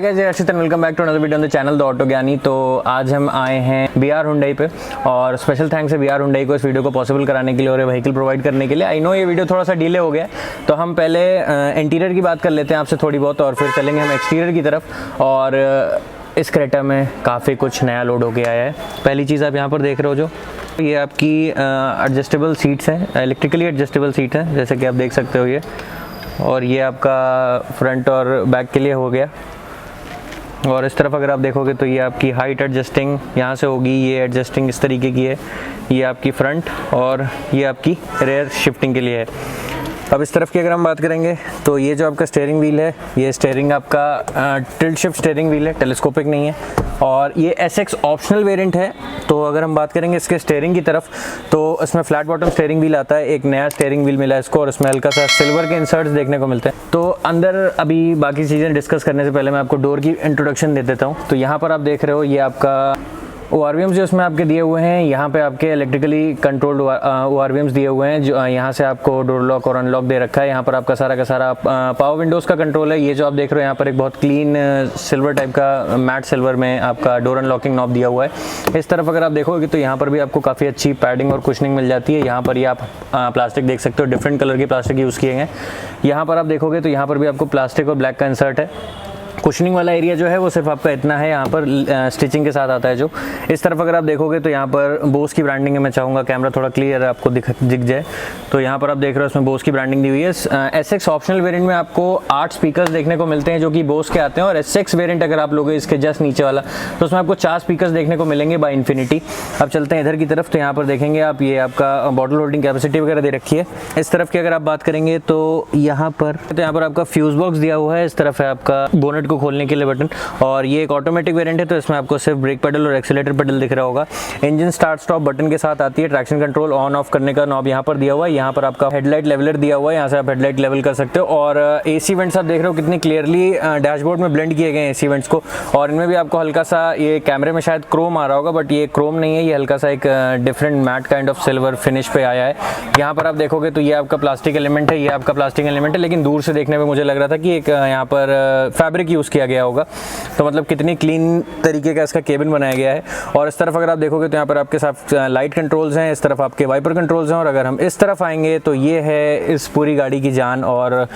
Guys, Arshit and welcome back to another video on the channel the auto Gyani. तो आज हम आए हैं BR Hyundai पे और स्पेशल थैंक्स है BR Hyundai को इस वीडियो को पॉसिबल कराने के लिए और ये व्हीकल प्रोवाइड करने के लिए। आई नो ये वीडियो थोड़ा सा डिले हो गया है, तो हम पहले इंटीरियर की बात कर लेते हैं आपसे थोड़ी बहुत और फिर चलेंगे हम एक्सटीरियर की तरफ। और इस क्रेटा में काफ़ी कुछ नया लोड होके आया है। पहली चीज़ आप यहाँ पर देख रहे हो, जो ये आपकी एडजस्टेबल सीट्स हैं, इलेक्ट्रिकली एडजस्टेबल सीट हैं जैसे कि आप देख सकते हो ये। और ये आपका फ्रंट और बैक के लिए हो गया। और इस तरफ अगर आप देखोगे तो ये आपकी हाइट एडजस्टिंग यहाँ से होगी, ये एडजस्टिंग इस तरीके की है। ये आपकी फ्रंट और ये आपकी रेयर शिफ्टिंग के लिए है। अब इस तरफ की अगर हम बात करेंगे तो ये जो आपका स्टीयरिंग व्हील है, ये स्टीयरिंग आपका टिल्ट शिफ्ट स्टीयरिंग व्हील है, टेलीस्कोपिक नहीं है। और ये SX ऑप्शनल वेरिएंट है। तो अगर हम बात करेंगे इसके स्टीयरिंग की तरफ तो इसमें फ्लैट बॉटम स्टीयरिंग व्हील आता है, एक नया स्टीयरिंग व्हील मिला है इसको और इसमें हल्का सा सिल्वर के इंसर्ट्स देखने को मिलते हैं। तो अंदर अभी बाकी चीज़ें डिस्कस करने से पहले मैं आपको डोर की इंट्रोडक्शन दे देता हूँ। तो यहाँ पर आप देख रहे हो ये आपका ORVMs जो इसमें आपके दिए हुए हैं, यहाँ पे आपके इलेक्ट्रिकली कंट्रोल्ड ORVMs दिए हुए हैं, जो यहाँ से आपको डोर लॉक और अनलॉक दे रखा है। यहाँ पर आपका सारा का सारा पावर विंडोज़ का कंट्रोल है। ये जो आप देख रहे हो यहाँ पर एक बहुत क्लीन सिल्वर टाइप का मैट सिल्वर में आपका डोर अनलॉकिंग नॉब दिया हुआ है। इस तरफ अगर आप देखोगे तो यहाँ पर भी आपको काफ़ी अच्छी पैडिंग और कुशनिंग मिल जाती है। यहाँ पर ये आप प्लास्टिक देख सकते हो, डिफरेंट कलर के प्लास्टिक यूज़ किए हैं। यहाँ पर आप देखोगे तो यहाँ पर भी आपको प्लास्टिक और ब्लैक का इंसर्ट है। कुशनिंग वाला एरिया जो है वो सिर्फ आपका इतना है, यहाँ पर स्टिचिंग के साथ आता है। जो इस तरफ अगर आप देखोगे तो यहाँ पर बोस की ब्रांडिंग है। मैं चाहूँगा कैमरा थोड़ा क्लियर आपको दिख जाए। तो यहाँ पर आप देख रहे हो इसमें बोस की ब्रांडिंग दी हुई है। SX ऑप्शनल वेरिएंट में आपको 8 स्पीकर्स देखने को मिलते हैं जो कि बोस के आते हैं। और SX वेरिएंट अगर आप लोगे इसके जस्ट नीचे वाला तो उसमें आपको 4 स्पीकर्स देखने को मिलेंगे बाय इन्फिनिटी। अब चलते हैं इधर की तरफ। तो यहाँ पर देखेंगे आप, ये आपका बॉटल होल्डिंग कैपेसिटी वगैरह दे रखी है। इस तरफ की अगर आप बात करेंगे तो यहाँ पर आपका फ्यूज बॉक्स दिया हुआ है। इस तरफ है आपका बोनेट को खोलने के लिए बटन। और ये एक ऑटोमेटिक वेरिएंट है तो इसमें आपको सिर्फ ब्रेक पेडल और एक्सीलरेटर पेडल दिख रहा होगा। इंजन स्टार्ट स्टॉप बटन के साथ आती है। ट्रैक्शन कंट्रोल ऑन ऑफ करने का नॉब यहाँ पर दिया हुआ है। यहाँ पर आपका हेडलाइट लेवलर दिया हुआ है, यहाँ से आप हेडलाइट लेवल कर सकते हो। और AC वेंट्स आप देख रहे हो कितनी क्लियरली डैशबोर्ड में ब्लेंड किए गए हैं AC वेंट्स को। और इनमें भी आपको हल्का सा, ये कैमरे में शायद क्रोम आ रहा होगा बट ये क्रोम नहीं है, ये हल्का सा एक different matte kind of silver finish पे आया है। यहाँ पर आप देखोगे तो ये आपका प्लास्टिक एलिमेंट है, ये आपका प्लास्टिक एलिमेंट है, लेकिन दूर से देखने में मुझे लग रहा था कि एक यहाँ पर फैब्रिक यूज़ किया गया होगा। तो मतलब कितनी क्लीन तरीके का इसका केबिन बनाया गया है। और इस तरफ अगर आप देखोगे तो यहाँ पर आपके साथ लाइट कंट्रोल्स हैं, इस तरफ आपके वाइपर कंट्रोल्स हैं। और अगर हम इस तरफ आएंगे तो ये है इस पूरी गाड़ी की जान और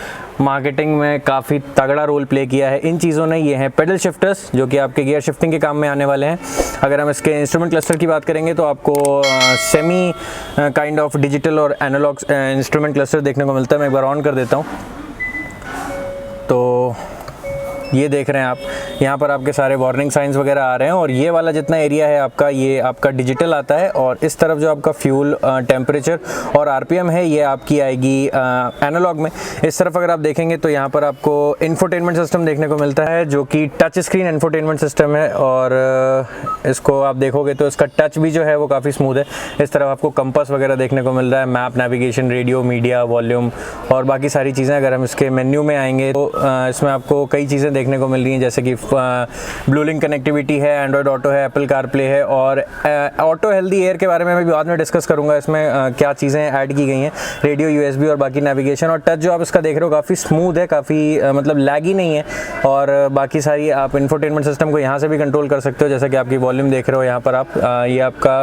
मार्केटिंग में काफ़ी तगड़ा रोल प्ले किया है इन चीज़ों ने। ये हैं पेडल शिफ्टर्स जो कि आपके गियर शिफ्टिंग के काम में आने वाले हैं। अगर हम इसके इंस्ट्रूमेंट क्लस्टर की बात करेंगे तो आपको सेमी काइंड ऑफ डिजिटल और एनालॉग इंस्ट्रूमेंट क्लस्टर देखने को मिलता है। मैं एक बार ऑन कर देता हूँ तो ये देख रहे हैं आप, यहाँ पर आपके सारे वार्निंग साइंस वगैरह आ रहे हैं। और ये वाला जितना एरिया है आपका, ये आपका डिजिटल आता है। और इस तरफ जो आपका फ्यूल टेम्परेचर और RPM है ये आपकी आएगी एनालॉग में। इस तरफ अगर आप देखेंगे तो यहाँ पर आपको इंफोटेनमेंट सिस्टम देखने को मिलता है जो कि टच स्क्रीन इंफोटेनमेंट सिस्टम है। और इसको आप देखोगे तो इसका टच भी जो है वो काफ़ी स्मूथ है। इस तरफ आपको कंपास वगैरह देखने को मिल रहा है, map, navigation, radio, media, volume और बाकी सारी चीज़ें। अगर हम इसके मेन्यू में आएंगे तो इसमें आपको कई चीज़ें देखने को मिल रही हैं जैसे कि ब्लू लिंक कनेक्टिविटी है, एंड्रॉयड ऑटो है, एप्पल कारप्ले है। और ऑटो हेल्दी एयर के बारे में मैं बाद में डिस्कस करूंगा, इसमें क्या चीज़ें ऐड की गई हैं, रेडियो, USB और बाकी नेविगेशन। और टच जो आप इसका देख रहे हो काफ़ी स्मूथ है, काफ़ी मतलब लैगी नहीं है। और बाकी सारी आप इंफोटेनमेंट सिस्टम को यहाँ से भी कंट्रोल कर सकते हो, जैसे कि आपकी वॉल्यूम देख रहे हो यहाँ पर आप, ये आपका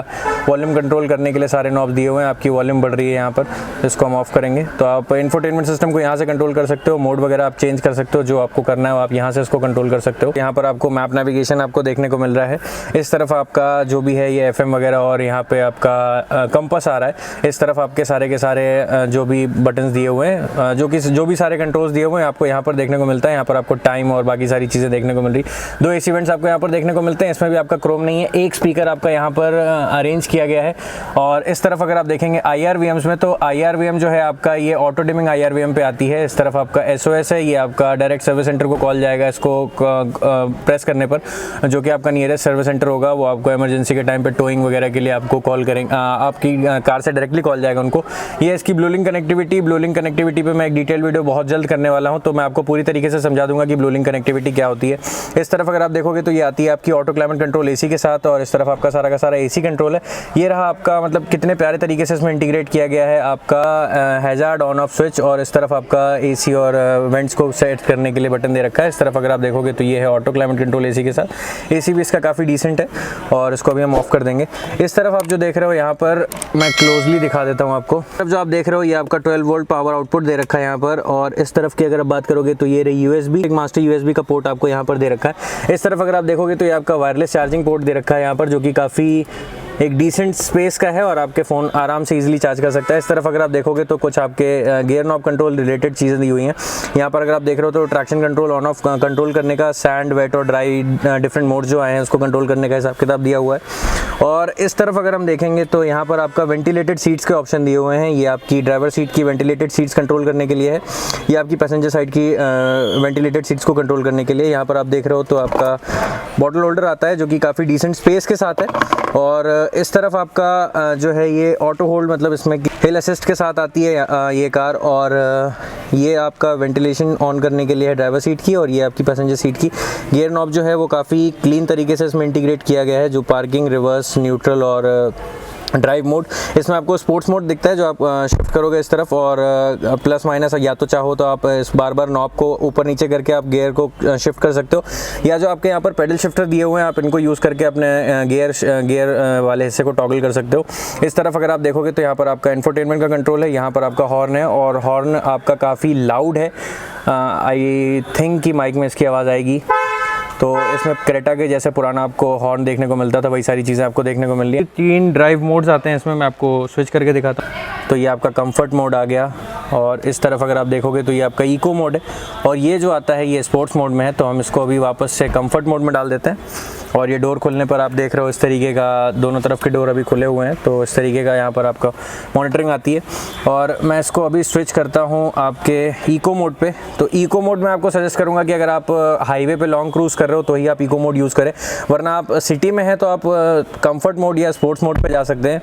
वॉल्यूम कंट्रोल करने के लिए सारे नॉब्स दिए हुए हैं। आपकी वॉल्यूम बढ़ रही है यहाँ पर, इसको हम ऑफ करेंगे तो आप इंफोटेनमेंट सिस्टम को यहाँ से कंट्रोल कर सकते हो। मोड वगैरह आप चेंज कर सकते हो, जो आपको करना है आप यहाँ से इसको कंट्रोल कर सकते हो। यहाँ पर आपको मैप, नेविगेशन आपको देखने को मिल रहा है। इस तरफ आपका जो भी है ये FM वगैरह और यहाँ पे आपका कंपास आ रहा है। इस तरफ आपके सारे के सारे जो भी बटन्स दिए हुए हैं, जो भी सारे कंट्रोल्स दिए हुए हैं आपको यहाँ पर देखने को मिलता है। यहाँ पर आपको टाइम और बाकी सारी चीज़ें देखने को मिल रही। 2 AC वेंट्स आपको यहाँ पर देखने को मिलते हैं, इसमें भी आपका क्रोम नहीं है। एक स्पीकर आपका यहाँ पर अरेंज किया गया है। और इस तरफ अगर आप देखेंगे IRVMs में तो IRVM जो है आपका ये ऑटो डिमिंग IRVM पे आती है। इस तरफ आपका SOS है, ये आपका डायरेक्ट सर्विस सेंटर को कॉल जाएगा इसको प्रेस करने पर, जो कि आपका नियरेस्ट सर्विस सेंटर होगा। वो आपको इमरजेंसी के टाइम पे टोइंग वगैरह के लिए आपको कॉल करेंगे, आपकी कार से डायरेक्टली कॉल जाएगा उनको। ये इसकी ब्लू लिंक कनेक्टिविटी पे मैं एक डिटेल वीडियो बहुत जल्द करने वाला हूँ, तो मैं आपको पूरी तरीके से समझा दूंगा कि ब्लू लिंक कनेक्टिविटी क्या होती है। इस तरफ अगर आप देखोगे तो ये आती है आपकी ऑटो क्लाइमेट कंट्रोल AC के साथ। और इस तरफ आपका सारा का सारा AC कंट्रोल है। ये रहा आपका, मतलब कितने प्यारे तरीके से इसमें इंटीग्रेट किया गया है आपका हैजार्ड ऑन ऑफ स्विच। और इस तरफ आपका AC और वेंट्स को सेट करने के लिए बटन दे रखा है। इस तरफ अगर आप देखोगे तो ये है ऑटो क्लाइमेट कंट्रोल एसी के साथ। एसी भी इसका काफ़ी डिसेंट है और इसको अभी हम ऑफ कर देंगे। इस तरफ आप जो देख रहे हो यहाँ पर मैं क्लोजली दिखा देता हूँ आपको। अब जो आप देख रहे हो ये आपका 12 वोल्ट पावर आउटपुट दे रखा है यहाँ पर, और इस तरफ की अगर आप बात करोगे तो ये रही USB, एक मास्टर USB का पोर्ट आपको यहाँ पर दे रखा है। इस तरफ अगर आप देखोगे तो ये आपका वायरलेस चार्जिंग पोर्ट दे रखा है यहाँ पर, जो कि काफ़ी एक डिसेंट स्पेस का है और आपके फ़ोन आराम से इजीली चार्ज कर सकता है। इस तरफ अगर आप देखोगे तो कुछ आपके गियर नॉब कंट्रोल रिलेटेड चीज़ें दी हुई हैं। यहाँ पर अगर आप देख रहे हो तो traction control on off control करने का, सैंड, वेट और ड्राई डिफरेंट मोड जो आए हैं उसको कंट्रोल करने का हिसाब किताब दिया हुआ है। और इस तरफ अगर हम देखेंगे तो यहाँ पर आपका वेंटिलेटेड सीट्स के ऑप्शन दिए हुए हैं। ये आपकी ड्राइवर सीट की वेंटिलेटेड सीट्स कंट्रोल करने के लिए है, ये आपकी पैसेंजर साइड की वेंटिलेटेड सीट्स को कंट्रोल करने के लिए। यहाँ पर आप देख रहे हो तो आपका बॉटल होल्डर आता है जो कि काफ़ी डिसेंट स्पेस के साथ है। और इस तरफ आपका जो है ये ऑटो होल्ड, मतलब इसमें हिल असिस्ट के साथ आती है ये कार। और ये आपका वेंटिलेशन ऑन करने के लिए है ड्राइवर सीट की, और ये आपकी पैसेंजर सीट की। गियर नॉब जो है वो काफ़ी क्लीन तरीके से इसमें इंटीग्रेट किया गया है, जो पार्किंग, रिवर्स, न्यूट्रल और ड्राइव मोड। इसमें आपको स्पोर्ट्स मोड दिखता है जो आप शिफ्ट करोगे इस तरफ, और प्लस माइनस या तो चाहो तो आप इस बार नॉब को ऊपर नीचे करके आप गियर को शिफ्ट कर सकते हो, या जो आपके यहाँ पर पेडल शिफ्टर दिए हुए हैं आप इनको यूज़ करके अपने गियर वाले हिस्से को टॉगल कर सकते हो। इस तरफ अगर आप देखोगे तो यहाँ पर आपका इंफोटेनमेंट का कंट्रोल है, यहाँ पर आपका हॉर्न है, और हॉर्न आपका काफ़ी लाउड है। आई थिंक कि माइक में इसकी आवाज़ आएगी। तो इसमें क्रेटा के जैसे पुराना आपको हॉर्न देखने को मिलता था, वही सारी चीज़ें आपको देखने को मिल रही है। 3 ड्राइव मोड्स आते हैं इसमें, मैं आपको स्विच करके दिखाता हूँ। तो ये आपका कंफर्ट मोड आ गया, और इस तरफ अगर आप देखोगे तो ये आपका इको मोड है, और ये जो आता है ये स्पोर्ट्स मोड में है। तो हम इसको अभी वापस से कंफर्ट मोड में डाल देते हैं। और ये डोर खुलने पर आप देख रहे हो इस तरीके का, दोनों तरफ के डोर अभी खुले हुए हैं, तो इस तरीके का यहाँ पर आपका मॉनिटरिंग आती है। और मैं इसको अभी स्विच करता हूँ आपके इको मोड पे। तो इको मोड में आपको सजेस्ट करूँगा कि अगर आप हाईवे पे लॉन्ग क्रूज़ कर रहे हो तो ही आप इको मोड यूज़ करें, वरना आप सिटी में हैं तो आप कंफर्ट मोड या स्पोर्ट्स मोड पे जा सकते हैं।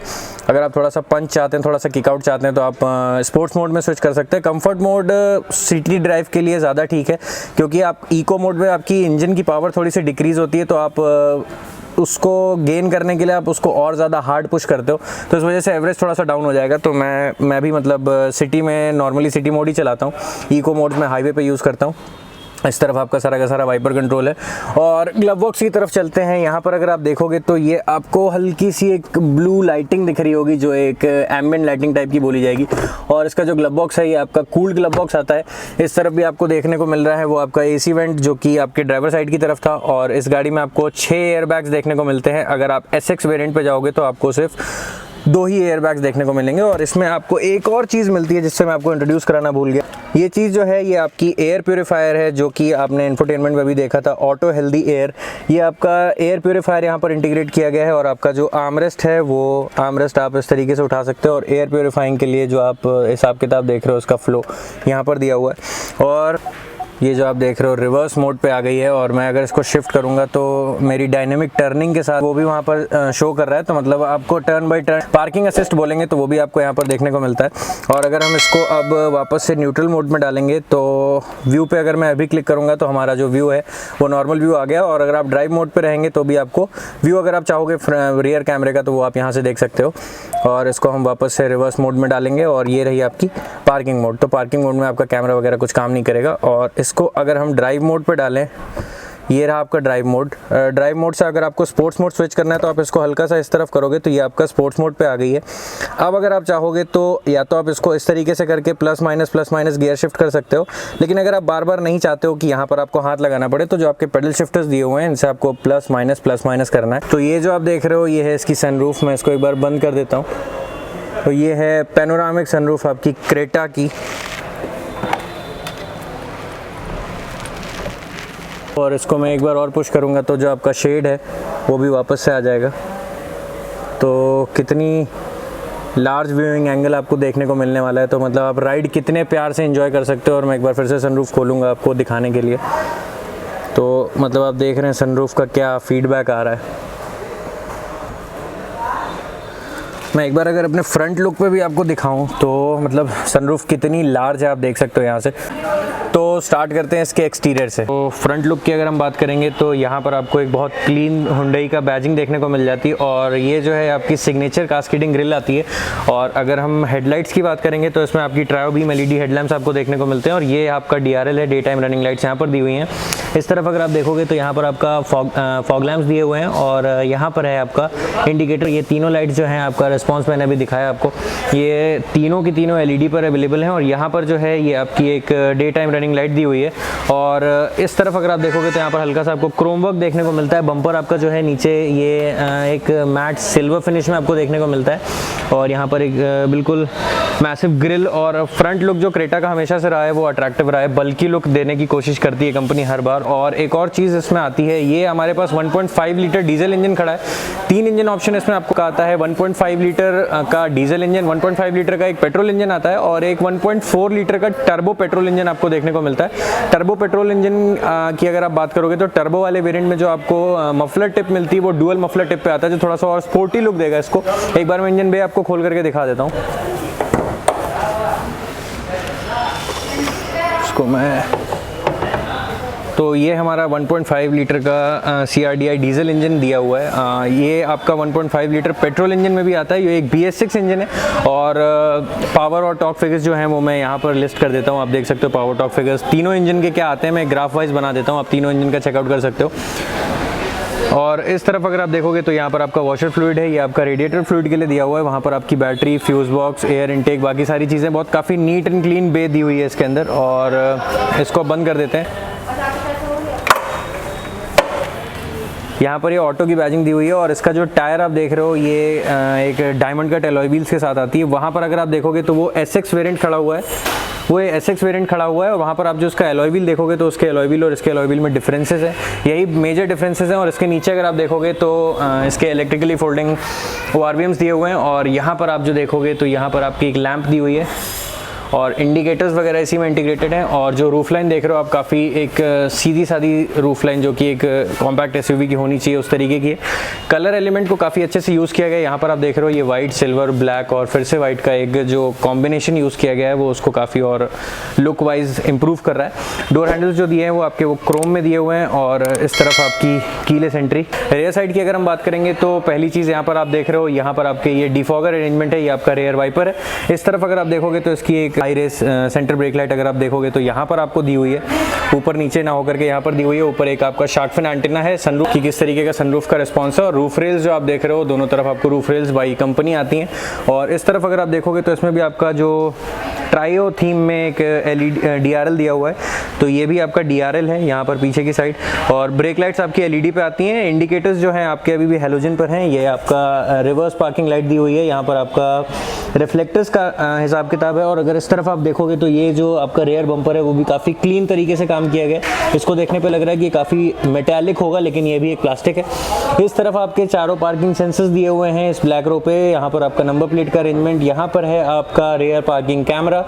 अगर आप थोड़ा सा पंच चाहते हैं, थोड़ा सा किकआउट चाहते हैं, तो आप स्पोर्ट्स मोड में स्विच कर सकते हैं। कंफर्ट मोड सिटी ड्राइव के लिए ज़्यादा ठीक है, क्योंकि आप इको मोड में आपकी इंजन की पावर थोड़ी सी डिक्रीज़ होती है, तो आप उसको गेन करने के लिए आप उसको और ज़्यादा हार्ड पुश करते हो, तो इस वजह से एवरेज थोड़ा सा डाउन हो जाएगा। तो मैं भी मतलब सिटी में नॉर्मली सिटी मोड ही चलाता हूँ, इको मोड में हाईवे पे यूज़ करता हूँ। इस तरफ आपका सारा का सारा वाइपर कंट्रोल है। और ग्लव बॉक्स की तरफ चलते हैं। यहाँ पर अगर आप देखोगे तो ये आपको हल्की सी एक ब्लू लाइटिंग दिख रही होगी, जो एक एम्बिएंट लाइटिंग टाइप की बोली जाएगी। और इसका जो ग्लव बॉक्स है ये आपका कूल्ड ग्लव बॉक्स आता है। इस तरफ भी आपको देखने को मिल रहा है वो आपका एसी वेंट, जो कि आपके ड्राइवर साइड की तरफ था। और इस गाड़ी में आपको 6 एयरबैग्स देखने को मिलते हैं। अगर आप SX वेरिएंट पे जाओगे तो आपको सिर्फ 2 ही एयरबैग्स देखने को मिलेंगे। और इसमें आपको एक और चीज़ मिलती है जिससे मैं आपको इंट्रोड्यूस कराना भूल गया। ये चीज़ जो है ये आपकी एयर प्योरीफायर है, जो कि आपने इंफोटेनमेंट में भी देखा था, ऑटो हेल्दी एयर। ये आपका एयर प्योरीफायर यहाँ पर इंटीग्रेट किया गया है। और आपका जो आर्मरेस्ट है वो आर्मरेस्ट आप इस तरीके से उठा सकते हो। और एयर प्योरीफाइंग के लिए जो आप हिसाब किताब देख रहे हो उसका फ्लो यहाँ पर दिया हुआ है। और ये जो आप देख रहे हो रिवर्स मोड पे आ गई है। और मैं अगर इसको शिफ्ट करूंगा तो मेरी डायनेमिक टर्निंग के साथ वो भी वहाँ पर शो कर रहा है। तो मतलब आपको turn by turn parking assist बोलेंगे तो वो भी आपको यहाँ पर देखने को मिलता है। और अगर हम इसको अब वापस से न्यूट्रल मोड में डालेंगे तो व्यू पे अगर मैं अभी क्लिक करूँगा तो हमारा जो व्यू है वो नॉर्मल व्यू आ गया। और अगर आप ड्राइव मोड पर रहेंगे तो भी आपको व्यू, अगर आप चाहोगे रियर कैमरे का, तो वो आप यहाँ से देख सकते हो। और इसको हम वापस से रिवर्स मोड में डालेंगे और ये रही आपकी पार्किंग मोड। तो पार्किंग मोड में आपका कैमरा वगैरह कुछ काम नहीं करेगा। और इसको अगर हम ड्राइव मोड पे डालें, ये रहा आपका ड्राइव मोड। ड्राइव मोड से अगर आपको स्पोर्ट्स मोड स्विच करना है तो आप इसको हल्का सा इस तरफ करोगे तो ये आपका स्पोर्ट्स मोड पे आ गई है। अब अगर आप चाहोगे तो या तो आप इसको इस तरीके से करके प्लस माइनस गियर शिफ्ट कर सकते हो। लेकिन अगर आप बार बार नहीं चाहते हो कि यहाँ पर आपको हाथ लगाना पड़े, तो जो आपके पेडल शिफ्टर्स दिए हुए हैं इनसे आपको प्लस माइनस करना है। तो ये जो आप देख रहे हो ये है इसकी सनरूफ। मैं इसको एक बार बंद कर देता हूँ। तो ये है पैनोरामिक सनरूफ आपकी क्रेटा की। और इसको मैं एक बार और पुश करूँगा तो जो आपका शेड है वो भी वापस से आ जाएगा। तो कितनी लार्ज व्यूइंग एंगल आपको देखने को मिलने वाला है। तो मतलब आप राइड कितने प्यार से एंजॉय कर सकते हो। और मैं एक बार फिर से सनरूफ खोलूँगा आपको दिखाने के लिए। तो मतलब आप देख रहे हैं सनरूफ का क्या फीडबैक आ रहा है। मैं एक बार अगर अपने फ्रंट लुक पे भी आपको दिखाऊं तो मतलब सनरूफ कितनी लार्ज है आप देख सकते हो यहाँ से। तो स्टार्ट करते हैं इसके एक्सटीरियर से। तो फ्रंट लुक की अगर हम बात करेंगे तो यहाँ पर आपको एक बहुत क्लीन हुंडई का बैजिंग देखने को मिल जाती है और ये जो है आपकी सिग्नेचर कास्केडिंग ग्रिल आती है। और अगर हम हेडलाइट्स की बात करेंगे तो इसमें आपकी ट्रायो बीम LED हेडलैम्प्स आपको देखने को मिलते हैं और ये आपका DRL है, डे टाइम रनिंग लाइट्स यहाँ पर दी हुई हैं। इस तरफ अगर आप देखोगे तो यहाँ पर आपका फॉग लैम्प्स दिए हुए हैं और यहाँ पर है आपका इंडिकेटर। ये तीनों लाइट्स जो हैं आपका रिस्पॉन्स मैंने अभी दिखाया आपको, ये तीनों की तीनों LED पर अवेलेबल हैं। और यहाँ पर जो है ये आपकी एक डे टाइम रनिंग लाइट दी हुई है। और इस तरफ अगर आप देखोगे तो यहाँ पर हल्का सा आपको क्रोम वर्क देखने को मिलता है। बम्पर आपका जो है नीचे ये एक मैट सिल्वर फिनिश में आपको देखने को मिलता है और यहाँ पर एक बिल्कुल मैसिव ग्रिल। और फ्रंट लुक जो क्रेटा का हमेशा से रहा है वो अट्रैक्टिव रहा है, बल्कि लुक देने की कोशिश करती है कंपनी हर बार। और एक और चीज़ इसमें आती है, ये हमारे पास 1.5 लीटर डीजल इंजन खड़ा है। 3 इंजन ऑप्शन इसमें आपको आता है, 1.5 लीटर का डीजल इंजन, 1.5 लीटर का एक पेट्रोल इंजन आता है और एक 1.4 लीटर का टर्बो पेट्रोल इंजन आपको देखने को मिलता है। टर्बो पेट्रोल इंजन की अगर आप बात करोगे तो टर्बो वाले वेरिएंट में जो आपको मफलर टिप मिलती है वो डुअल मफलर टिप पे आता है, जो थोड़ा सा और स्पोर्टी लुक देगा इसको। एक बार मैं इंजन बे आपको खोल करके दिखा देता हूँ इसको मैं। तो ये हमारा 1.5 लीटर का CRDI डीजल इंजन दिया हुआ है। ये आपका 1.5 लीटर पेट्रोल इंजन में भी आता है। ये एक BS6 इंजन है और पावर और टॉर्क फिगर्स जो हैं वो मैं यहाँ पर लिस्ट कर देता हूँ। आप देख सकते हो पावर टॉर्क फिगर्स तीनों इंजन के क्या आते हैं, मैं ग्राफ वाइज बना देता हूँ, आप तीनों इंजन का चेकआउट कर सकते हो। और इस तरफ अगर आप देखोगे तो यहाँ पर आपका वॉशर फ्लूइड है, ये आपका रेडिएटर फ्लूइड के लिए दिया हुआ है। वहाँ पर आपकी battery, fuse box, air intake, बाकी सारी चीज़ें बहुत काफ़ी नीट एंड क्लीन बे दी हुई है इसके अंदर। और इसको बंद कर देते हैं। यहाँ पर ये ऑटो की बैजिंग दी हुई है और इसका जो टायर आप देख रहे हो ये एक डायमंड कट एलॉय व्हील्स के साथ आती है। वहाँ पर अगर आप देखोगे तो वो SX वेरिएंट खड़ा हुआ है, वो SX वेरिएंट खड़ा हुआ है। और वहाँ पर आप जो इसका एलॉय व्हील देखोगे तो उसके एलॉय व्हील और इसके एलॉय व्हील में डिफरेंसेस हैं, यही मेजर डिफरेंसेस हैं। और इसके नीचे अगर आप देखोगे तो इसके इलेक्ट्रिकली फोल्डिंग ORVMs दिए हुए हैं। और यहाँ पर आप जो देखोगे तो यहाँ पर आपकी एक लैंप दी हुई है और इंडिकेटर्स वगैरह इसी में इंटीग्रेटेड हैं। और जो रूफ लाइन देख रहे हो आप, काफ़ी एक सीधी सादी रूफ लाइन जो कि एक कॉम्पैक्ट SUV की होनी चाहिए उस तरीके की है। कलर एलिमेंट को काफ़ी अच्छे से यूज़ किया गया है। यहाँ पर आप देख रहे हो ये वाइट, सिल्वर, ब्लैक और फिर से वाइट का एक जो कॉम्बिनेशन यूज़ किया गया है वो उसको काफ़ी और लुक वाइज इम्प्रूव कर रहा है। डोर हैंडल्स जो दिए हैं वो आपके वो क्रोम में दिए हुए हैं और इस तरफ आपकी कीलेस एंट्री। रेयर साइड की अगर हम बात करेंगे तो पहली चीज़ यहाँ पर आप देख रहे हो, यहाँ पर आपके ये डिफॉगर अरेंजमेंट है, ये आपका रेयर वाइपर है। इस तरफ अगर आप देखोगे तो इसकी एक high res centre brake light अगर आप देखोगे तो यहाँ पर आपको दी हुई है, ऊपर नीचे ना होकर के यहाँ पर दी हुई है। ऊपर एक आपका शार्क फिन एंटीना है। सनरूफ की किस तरीके का सनरूफ का रिस्पॉन्स है। और रूफ रेल्स जो आप देख रहे हो दोनों तरफ आपको रूफ रेल्स बाई कंपनी आती हैं। और इस तरफ अगर आप देखोगे तो इसमें भी आपका जो ट्रायो थीम में एक DRL दिया हुआ है, तो ये भी आपका DRL है यहाँ पर पीछे की साइड। और ब्रेक लाइट्स आपकी LED पे आती हैं। इंडिकेटर्स जो हैं आपके अभी भी हेलोजन पर हैं। ये आपका रिवर्स पार्किंग लाइट दी हुई है, यहाँ पर आपका रिफ्लेक्टर्स का हिसाब किताब है। और अगर इस तरफ आप देखोगे तो ये जो आपका रेयर बम्पर है वो भी काफ़ी क्लीन तरीके से काम किया गया है। इसको देखने पे लग रहा है कि काफ़ी मेटालिक होगा, लेकिन ये भी एक प्लास्टिक है। इस तरफ आपके चारों पार्किंग सेंसर्स दिए हुए हैं इस ब्लैक रो पे। यहाँ पर आपका नंबर प्लेट का अरेंजमेंट, यहाँ पर है आपका रेयर पार्किंग कैमरा।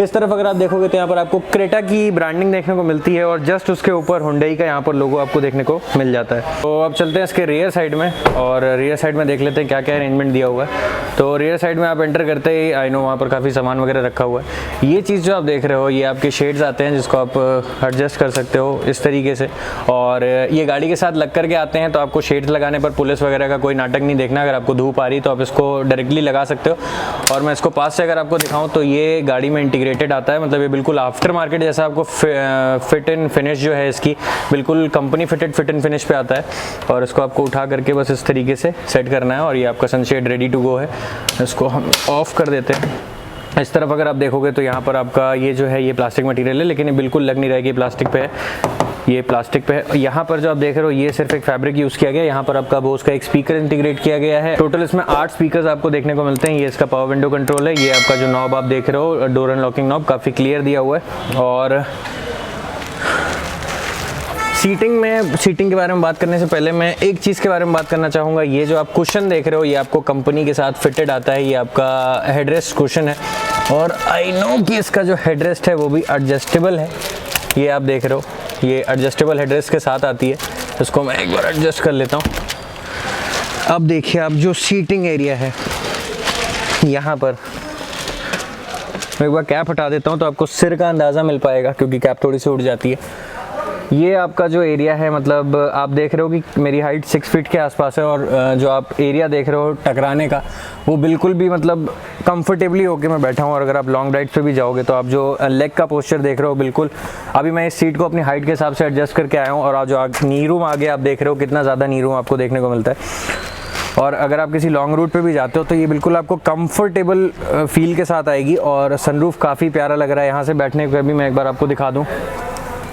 इस तरफ अगर आप देखोगे तो यहाँ पर आपको क्रेटा की ब्रांडिंग देखने को मिलती है और जस्ट उसके ऊपर हुंडई का यहाँ पर लोगो आपको देखने को मिल जाता है। तो अब चलते हैं इसके रियर साइड में और रियर साइड में देख लेते हैं क्या क्या अरेंजमेंट दिया हुआ है। तो रियर साइड में आप एंटर करते ही आई नो वहाँ पर काफ़ी सामान वगैरह रखा हुआ है। ये चीज़ जो आप देख रहे हो ये आपके शेड्स आते हैं जिसको आप एडजस्ट कर सकते हो इस तरीके से। और ये गाड़ी के साथ लग करके आते हैं, तो आपको शेड्स लगाने पर पुलिस वगैरह का कोई नाटक नहीं देखना। अगर आपको धूप आ रही तो आप इसको डायरेक्टली लगा सकते हो। और मैं इसको पास से अगर आपको दिखाऊं तो ये गाड़ी में इंटीग्रेटेड आता है, मतलब ये बिल्कुल आफ्टर मार्केट जैसा आपको फिट एंड फिनिश जो है इसकी बिल्कुल company fitted fit and finish पे आता है। और इसको आपको उठा करके बस इस तरीके से सेट करना है और ये आपका सनशेड रेडी टू गो है। इसको हम ऑफ कर देते हैं। इस तरफ अगर आप देखोगे तो यहाँ पर आपका ये जो है ये प्लास्टिक मटेरियल है, लेकिन ये बिल्कुल लग नहीं रहा है कि प्लास्टिक पे है, ये प्लास्टिक पे है। यहाँ पर जो आप देख रहे हो ये सिर्फ एक फैब्रिक यूज़ किया गया है। यहाँ पर आपका बोस का एक स्पीकर इंटीग्रेट किया गया है। टोटल इसमें 8 स्पीकर्स आपको देखने को मिलते हैं। ये इसका पावर विंडो कंट्रोल है। ये आपका जो नॉब आप देख रहे हो डोर अनलॉकिंग नॉब काफ़ी क्लियर दिया हुआ है। और सीटिंग के बारे में बात करने से पहले मैं एक चीज़ के बारे में बात करना चाहूँगा। ये जो आप कुशन देख रहे हो ये आपको कंपनी के साथ फिटेड आता है। ये आपका हेडरेस्ट कुशन है और आई नो कि इसका जो हेडरेस्ट है वो भी एडजस्टेबल है। ये आप देख रहे हो ये एडजस्टेबल हेडरेस्ट के साथ आती है। इसको मैं एक बार एडजस्ट कर लेता हूँ। अब देखिए आप जो सीटिंग एरिया है यहाँ पर मैं एक बार कैप हटा देता हूँ तो आपको सिर का अंदाज़ा मिल पाएगा, क्योंकि कैप थोड़ी सी उड़ जाती है। ये आपका जो एरिया है, मतलब आप देख रहे हो कि मेरी हाइट 6 फीट के आसपास है, और जो आप एरिया देख रहे हो टकराने का, वो बिल्कुल भी मतलब कंफर्टेबली होके मैं बैठा हूँ। और अगर आप लॉन्ग राइड पे भी जाओगे तो आप जो लेग का पोस्चर देख रहे हो, बिल्कुल अभी मैं इस सीट को अपनी हाइट के हिसाब से एडजस्ट करके आया हूँ। और जो नी रूम आगे आप देख रहे हो, कितना ज़्यादा नी रूम आपको देखने को मिलता है। और अगर आप किसी लॉन्ग रूट पे भी जाते हो तो ये बिल्कुल आपको कंफर्टेबल फील के साथ आएगी। और सनरूफ काफ़ी प्यारा लग रहा है, यहाँ से बैठने पे भी मैं एक बार आपको दिखा दूँ।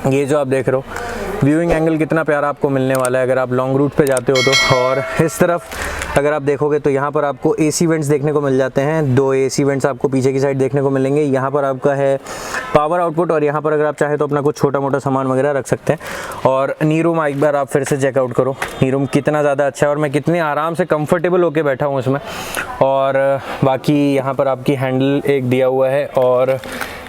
ये जो आप देख रहे हो व्यूइंग एंगल कितना प्यारा आपको मिलने वाला है अगर आप लॉन्ग रूट पे जाते हो तो। और इस तरफ अगर आप देखोगे तो यहाँ पर आपको एसी वेंट्स देखने को मिल जाते हैं। 2 एसी वेंट्स आपको पीछे की साइड देखने को मिलेंगे। यहाँ पर आपका है पावर आउटपुट, और यहाँ पर अगर आप चाहे तो अपना कुछ छोटा मोटा सामान वगैरह रख सकते हैं। और नी रूम एक बार आप फिर से चेकआउट करो, नी रूम कितना ज़्यादा अच्छा है और मैं कितने आराम से कंफर्टेबल होके बैठा हूँ इसमें। और बाकी यहाँ पर आपकी हैंडल एक दिया हुआ है, और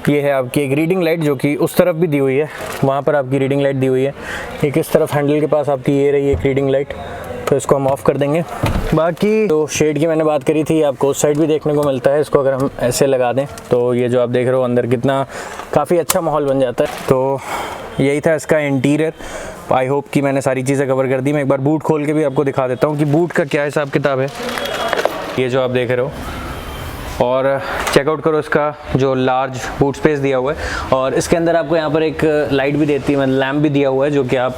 ये है आपकी एक रीडिंग लाइट जो कि उस तरफ भी दी हुई है, वहाँ पर आपकी रीडिंग लाइट दी हुई है। एक इस तरफ हैंडल के पास आपकी ये रही एक रीडिंग लाइट, तो इसको हम ऑफ़ कर देंगे। बाकी तो शेड की मैंने बात करी थी, आपको उस साइड भी देखने को मिलता है। इसको अगर हम ऐसे लगा दें तो ये जो आप देख रहे हो अंदर कितना काफ़ी अच्छा माहौल बन जाता है। तो यही था इसका इंटीरियर। आई होप कि मैंने सारी चीज़ें कवर कर दी। मैं एक बार बूट खोल के भी आपको दिखा देता हूँ कि बूट का क्या हिसाब किताब है। ये जो आप देख रहे हो, और चेकआउट करो इसका जो लार्ज बूट स्पेस दिया हुआ है। और इसके अंदर आपको यहाँ पर एक लाइट भी देती है, मतलब लैम्प भी दिया हुआ है, जो कि आप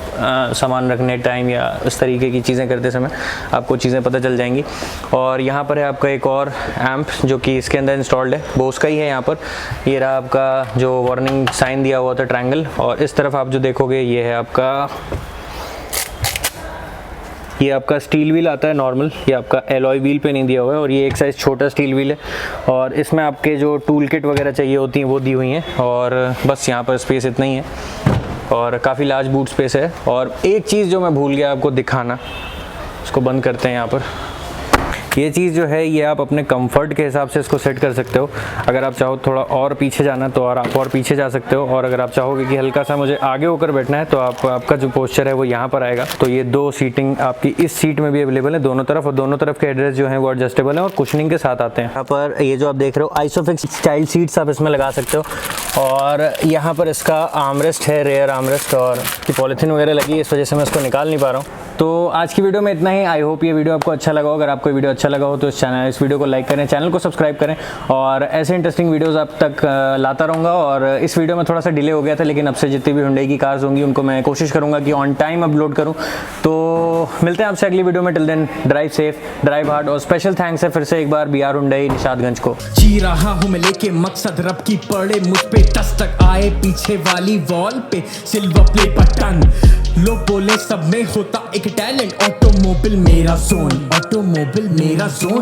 सामान रखने टाइम या इस तरीके की चीज़ें करते समय आपको चीज़ें पता चल जाएंगी। और यहाँ पर है आपका एक और एम्प जो कि इसके अंदर इंस्टॉल्ड है, बोस का ही है। यहाँ पर ये रहा आपका जो वार्निंग साइन दिया हुआ था ट्रायंगल। और इस तरफ आप जो देखोगे ये है आपका, ये आपका स्टील व्हील आता है नॉर्मल, ये आपका एलॉय व्हील पे नहीं दिया हुआ है। और ये एक साइज़ छोटा स्टील व्हील है, और इसमें आपके जो टूल किट वगैरह चाहिए होती हैं वो दी हुई हैं। और बस यहाँ पर स्पेस इतना ही है, और काफ़ी लार्ज बूट स्पेस है। और एक चीज़ जो मैं भूल गया आपको दिखाना, इसको बंद करते हैं। यहाँ पर ये चीज़ जो है ये आप अपने कंफर्ट के हिसाब से इसको सेट कर सकते हो। अगर आप चाहो थोड़ा और पीछे जाना तो और आप और पीछे जा सकते हो, और अगर आप चाहोगे कि हल्का सा मुझे आगे होकर बैठना है तो आपका जो पोस्चर है वो यहाँ पर आएगा। तो ये 2 सीटिंग आपकी इस सीट में भी अवेलेबल है दोनों तरफ, और दोनों तरफ के एड्रेस जो है वो एडजस्टेबल है और कुशनिंग के साथ आते हैं। यहाँ पर ये जो आप देख रहे हो आइसोफिक्स स्टाइल सीट्स आप इसमें लगा सकते हो। और यहाँ पर इसका आर्मरेस्ट है, रेयर आर्मरेस्ट, और पॉलीथीन वगैरह लगी है, इस वजह से मैं इसको निकाल नहीं पा रहा हूँ। तो आज की वीडियो में इतना ही। आई होप ये वीडियो आपको अच्छा लगा हो। अगर आपको वीडियो अच्छा लगा हो तो इस वीडियो को लाइक करें, चैनल को सब्सक्राइब करें, और ऐसे इंटरेस्टिंग वीडियोस आप तक लाता रहूँगा। और इस वीडियो में थोड़ा सा डिले हो गया था, लेकिन अब से जितनी भी हुंडई की कार्स होंगी उनको मैं कोशिश करूँगा कि ऑन टाइम अपलोड करूँ। तो मिलते हैं आपसे अगली वीडियो में। Till then drive safe, drive hard, और स्पेशल थैंक्स है फिर से एक बार BR हुंडई निशादगंज को। जी रहा हूँ मैं लेके मकसद, रब की पड़े मुझ पे दस्तक आए पीछे वाली वॉल पे सिल्वर प्ले बटन। लोग बोले सब में होता एक टैलेंट, ऑटोमोबाइल मेरा जोन, ऑटोमोबाइल मेरा जोन।